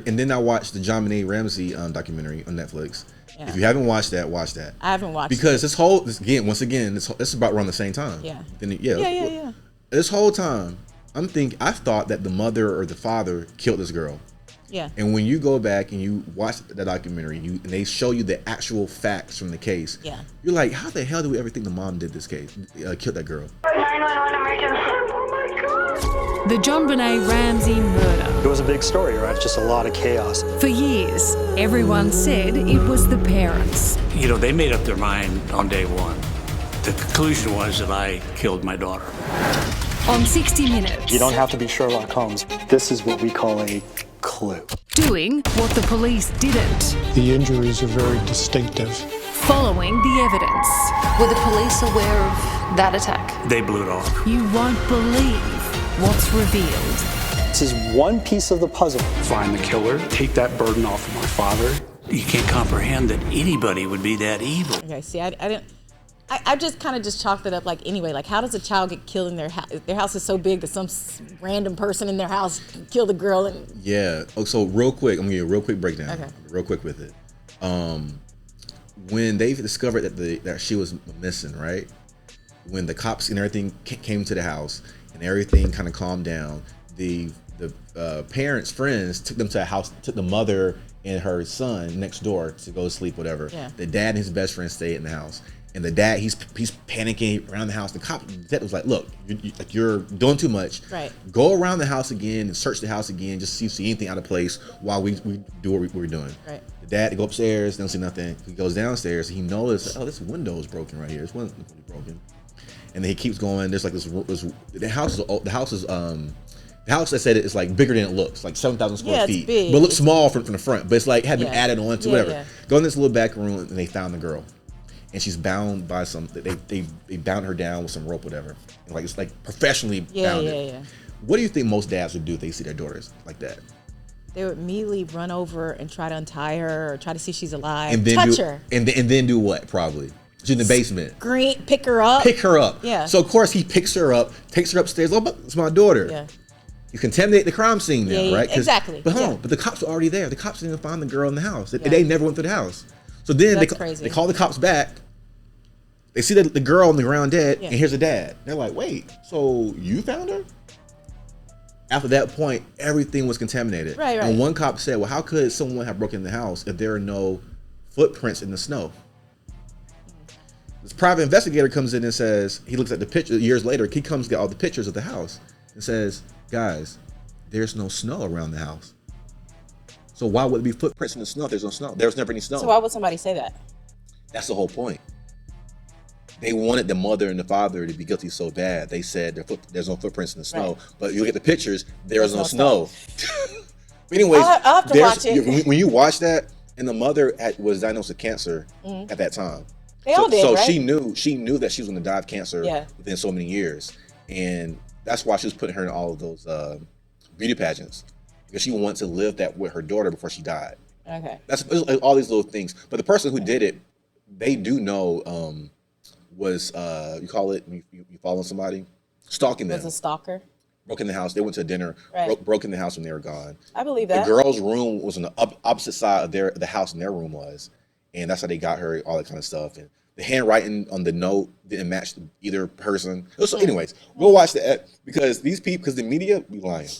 And then I watched the Benet Ramsey documentary on Netflix. Yeah. If you haven't watched that, watch that. I haven't watched because once again, this about around the same time. Yeah. Yeah. This whole time, I thought that the mother or the father killed this girl. Yeah. And when you go back and you watch the documentary, and they show you the actual facts from the case. Yeah. You're like, how the hell do we ever think the mom did this case, killed that girl? 911 emergency. Oh my God. The JonBenet Ramsey murder. It was a big story, right? Just a lot of chaos. For years, everyone said it was the parents. You know, they made up their mind on day one. The conclusion was that I killed my daughter. On 60 Minutes. You don't have to be Sherlock Holmes. This is what we call a clue. Doing what the police didn't. The injuries are very distinctive. Following the evidence. Were the police aware of that attack? They blew it off. You won't believe what's revealed. This is one piece of the puzzle. Find the killer, take that burden off of my father. You can't comprehend that anybody would be that evil. Okay, see, I didn't. I just kind of just chalked it up like anyway. Like, how does a child get killed in their house? Their house is so big that some random person in their house killed a girl. And yeah. Oh, so real quick, I'm gonna give you a real quick breakdown. Okay. Real quick with it. When they discovered that she was missing, right? When the cops and everything came to the house and everything kind of calmed down, the parents' friends took them to a house, took the mother and her son next door to go to sleep, whatever. Yeah. The dad and his best friend stayed in the house. And the dad, he's panicking around the house. The detective was like, "Look, you're doing too much. Right. Go around the house again and search the house again, just see if you see anything out of place while we do what we're doing." Right. The dad, they go upstairs, they don't see nothing. He goes downstairs, he notices, oh, this window is broken right here. This window's broken. And then he keeps going. There's like the house I said is like bigger than it looks, like 7,000 square feet. Big. But it looks small from the front. But it's like had been added on to whatever. Yeah. Go in this little back room and they found the girl. And she's bound by they bound her down with some rope, whatever. And like it's like professionally bounded. Yeah. What do you think most dads would do if they see their daughters like that? They would immediately run over and try to untie her or try to see if she's alive. And then touch her. And then do what? Probably. She's in the basement. Pick her up. Pick her up. Yeah. So of course he picks her up, takes her upstairs. Oh, but it's my daughter. Yeah. You contaminate the crime scene now, right? Exactly. But but the cops were already there. The cops didn't even find the girl in the house. They never went through the house. So then they call the cops back. They see the girl on the ground dead, and here's the dad. They're like, wait, so you found her? After that point, everything was contaminated. Right. And one cop said, well, how could someone have broken in the house if there are no footprints in the snow? This private investigator comes in and says, he looks at the picture years later, he comes get all the pictures of the house and says, guys, there's no snow around the house. So why would there be footprints in the snow if there's no snow? There's never any snow. So why would somebody say that? That's the whole point. They wanted the mother and the father to be guilty so bad. They said there's no footprints in the snow. Right. But you look at the pictures, there's no snow. But anyways, I'll have to watch it. When you watch that, and the mother was diagnosed with cancer at that time. They all did, right? she knew that she was going to die of cancer within so many years. And that's why she was putting her in all of those beauty pageants. Because she wanted to live that with her daughter before she died. Okay. That's all these little things. But the person who did it, they do know... was you call it you follow somebody, stalking them. Was a stalker. Broke in the house. They went to a dinner. Right. Broke in the house when they were gone. I believe that. The girl's room was on the opposite side of the house, and their room was, and that's how they got her. All that kind of stuff. And the handwriting on the note didn't match either person. So, anyways, go watch that because these people, because the media be lying.